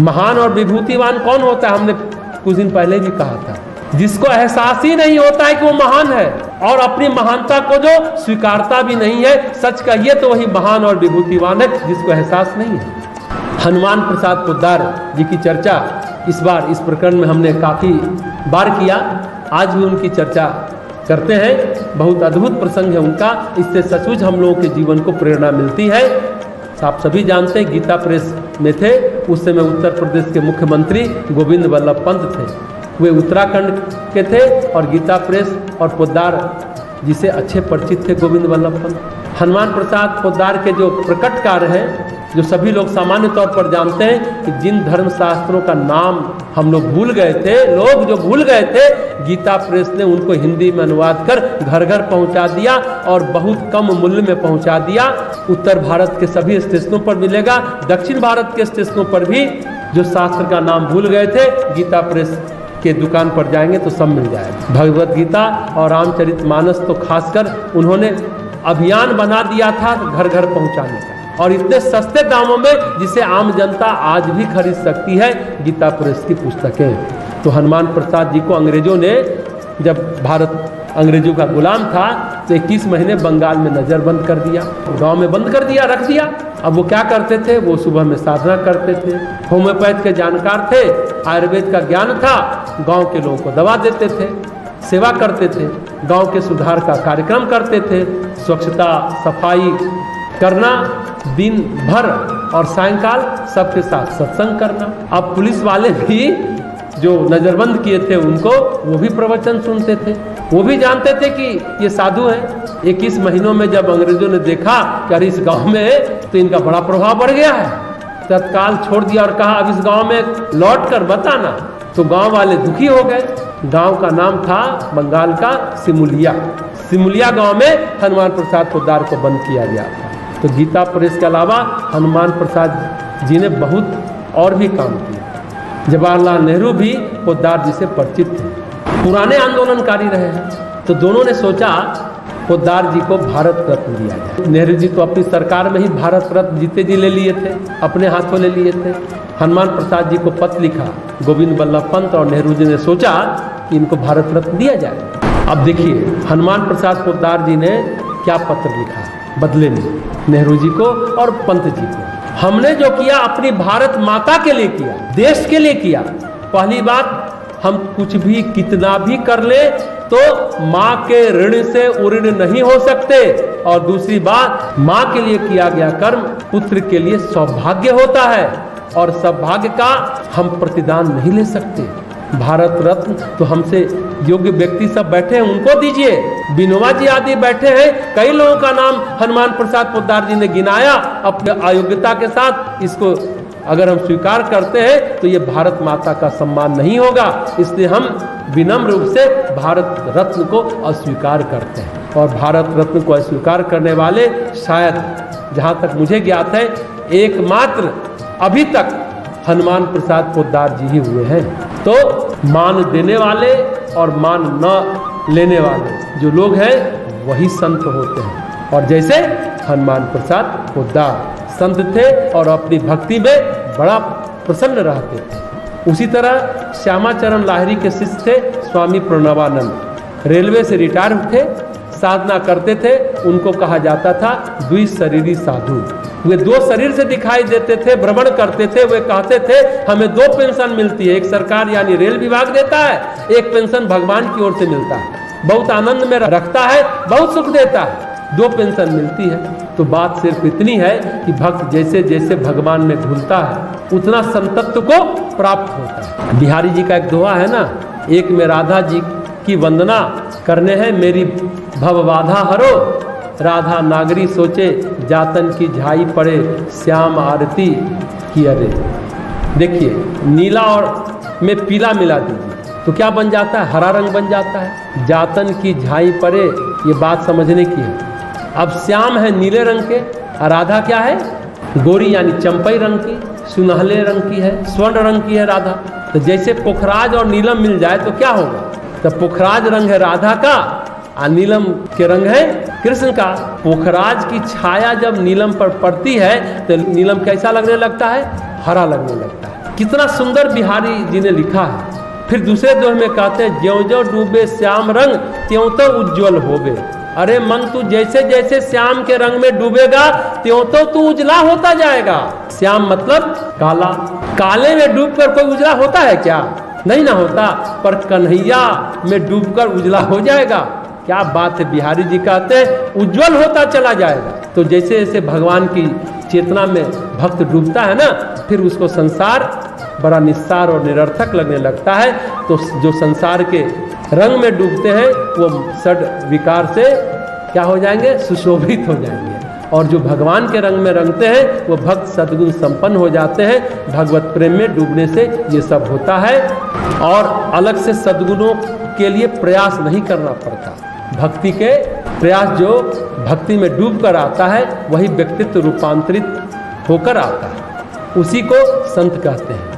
महान और विभूतिवान कौन होता है? हमने कुछ दिन पहले भी कहा था, जिसको एहसास ही नहीं होता है कि वो महान है और अपनी महानता को जो स्वीकारता भी नहीं है। सच कहिए तो वही महान और विभूतिवान है जिसको एहसास नहीं है। हनुमान प्रसाद पोद्दार जी की चर्चा इस बार इस प्रकरण में हमने काफी बार किया, आज भी उनकी चर्चा करते हैं। बहुत अद्भुत प्रसंग है उनका, इससे सचमुच हम लोगों के जीवन को प्रेरणा मिलती है। आप सभी जानते हैं गीता प्रेस में थे, उस समय उत्तर प्रदेश के मुख्यमंत्री गोविंद वल्लभ पंत थे। वे उत्तराखंड के थे और गीता प्रेस और पोद्दार जी से अच्छे परिचित थे गोविंद वल्लभ पंत। हनुमान प्रसाद पोद्दार के जो प्रकट कार्य हैं, जो सभी लोग सामान्य तौर पर जानते हैं कि जिन धर्म शास्त्रों का नाम हम लोग भूल गए थे, लोग जो भूल गए थे, गीता प्रेस ने उनको हिंदी में अनुवाद कर घर घर पहुंचा दिया और बहुत कम मूल्य में पहुंचा दिया। उत्तर भारत के सभी स्टेशनों पर मिलेगा, दक्षिण भारत के स्टेशनों पर भी जो शास्त्र का नाम भूल गए थे, गीता प्रेस के दुकान पर जाएंगे तो सब मिल जाएगा। भगवत गीता और रामचरितमानस तो खासकर उन्होंने अभियान बना दिया था घर घर पहुंचाने का, और इतने सस्ते दामों में जिसे आम जनता आज भी खरीद सकती है गीता प्रेस की पुस्तकें। तो हनुमान प्रसाद जी को अंग्रेजों ने, जब भारत अंग्रेजों का गुलाम था, तो 21 महीने बंगाल में नजरबंद कर दिया, गांव में बंद कर दिया, रख दिया। अब वो क्या करते थे? वो सुबह में साधना करते थे, होम्योपैथ के जानकार थे, आयुर्वेद का ज्ञान था, गांव के लोगों को दवा देते थे, सेवा करते थे, गांव के सुधार का कार्यक्रम करते थे, स्वच्छता सफाई करना, दिन भर और सायंकाल सबके साथ सत्संग करना। अब पुलिस वाले भी जो नजरबंद किए थे उनको, वो भी प्रवचन सुनते थे, वो भी जानते थे कि ये साधु हैं। 21 महीनों में जब अंग्रेजों ने देखा कि अरे इस गांव में तो इनका बड़ा प्रभाव बढ़ गया है, तत्काल छोड़ दिया और कहा अब इस गांव में लौट कर बताना। तो गांव वाले दुखी हो गए। गांव का नाम था बंगाल का सिमुलिया। सिमुलिया गांव में हनुमान प्रसाद पोद्दार को बंद किया गया था। तो गीता प्रेस के अलावा हनुमान प्रसाद जी ने बहुत और भी काम किया। जवाहरलाल नेहरू भी पोद्दार जी से परिचित थे, पुराने आंदोलनकारी रहे हैं। तो दोनों ने सोचा पोद्दार जी को भारत रत्न दिया जाए। नेहरू जी तो अपनी सरकार में ही भारत रत्न जीते जी ले लिए थे, अपने हाथों ले लिए थे। हनुमान प्रसाद जी को पत्र लिखा गोविंद वल्लभ पंत, और नेहरू जी ने सोचा कि इनको भारत रत्न दिया जाए। अब देखिए हनुमान प्रसाद पोद्दार जी ने क्या पत्र लिखा बदले में नेहरू जी को और पंत जी को। हमने जो किया अपनी भारत माता के लिए किया, देश के लिए किया। पहली बात, हम कुछ भी कितना भी कर ले तो माँ के ऋण से उऋण नहीं हो सकते। और दूसरी बात, माँ के लिए किया गया कर्म पुत्र के लिए सौभाग्य होता है, और सौभाग्य का हम प्रतिदान नहीं ले सकते। भारत रत्न तो हमसे योग्य व्यक्ति सब बैठे हैं, उनको दीजिए। विनोबा जी आदि बैठे हैं, कई लोगों का नाम हनुमान प्रसाद पोद्दार जी ने गिनाया अपने अयोग्यता के साथ। इसको अगर हम स्वीकार करते हैं तो ये भारत माता का सम्मान नहीं होगा, इसलिए हम विनम्र रूप से भारत रत्न को अस्वीकार करते हैं। और भारत रत्न को अस्वीकार करने वाले शायद, जहाँ तक मुझे ज्ञात है, एकमात्र अभी तक हनुमान प्रसाद पोद्दार जी ही हुए हैं। तो मान देने वाले और मान न लेने वाले जो लोग हैं वही संत होते हैं। और जैसे हनुमान प्रसाद पोद्दार संत थे और अपनी भक्ति में बड़ा प्रसन्न रहते थे। उसी तरह श्यामाचरण लाहिरी के शिष्य थे स्वामी प्रणवानंद, रेलवे से रिटायर थे, साधना करते थे। उनको कहा जाता था द्विशरीरी साधु। वे दो शरीर से दिखाई देते थे, भ्रमण करते थे। वे कहते थे हमें दो पेंशन मिलती है, एक सरकार यानी रेल विभाग देता है, एक पेंशन भगवान की ओर से मिलता है। बहुत आनंद में रखता है, बहुत सुख देता है, दो पेंशन मिलती है। तो बात सिर्फ इतनी है कि भक्त जैसे जैसे भगवान में घुलता है उतना संतत्व को प्राप्त होता है। बिहारी जी का एक दोहा है ना, एक में राधा जी की वंदना करने हैं मेरी भव बाधा हरो, राधा नागरी सोचे जातन की झाई पड़े, श्याम आरती की अरे। देखिए, नीला और में पीला मिला दीजिए तो क्या बन जाता है? हरा रंग बन जाता है। जातन की झाई परे, ये बात समझने की है। अब श्याम है नीले रंग के, राधा क्या है? गोरी यानी चंपई रंग की, सुनहले रंग की है, स्वर्ण रंग की है राधा। तो जैसे पुखराज और नीलम मिल जाए तो क्या होगा? तो पुखराज रंग है राधा का और नीलम के रंग है कृष्ण का। पुखराज की छाया जब नीलम पर पड़ती है तो नीलम कैसा लगने लगता है? हरा लगने लगता है। कितना सुंदर बिहारी जी ने लिखा है। फिर दूसरे दोहे में कहते हैं, ज्यों ज्यों डूबे श्याम रंग त्यों तो उज्ज्वल होबे। अरे मन, तू जैसे जैसे श्याम के रंग में डूबेगा त्यों तो तू उजला होता जाएगा। श्याम मतलब काला। काले में डूबकर कोई उजला होता है क्या? नहीं ना होता। पर कन्हैया में डूबकर उजला हो जाएगा। क्या बात है! बिहारी जी कहते हैं उज्जवल होता चला जाएगा। तो जैसे जैसे भगवान की चेतना में भक्त डूबता है ना, फिर उसको संसार बड़ा निस्सार और निरर्थक लगने लगता है। तो जो संसार के रंग में डूबते हैं वो षड विकार से क्या हो जाएंगे? सुशोभित हो जाएंगे। और जो भगवान के रंग में रंगते हैं वो भक्त सद्गुण संपन्न हो जाते हैं। भगवत प्रेम में डूबने से ये सब होता है और अलग से सद्गुणों के लिए प्रयास नहीं करना पड़ता। भक्ति के प्रयास जो भक्ति में डूब कर आता है वही व्यक्तित्व रूपांतरित होकर आता है, उसी को संत कहते हैं।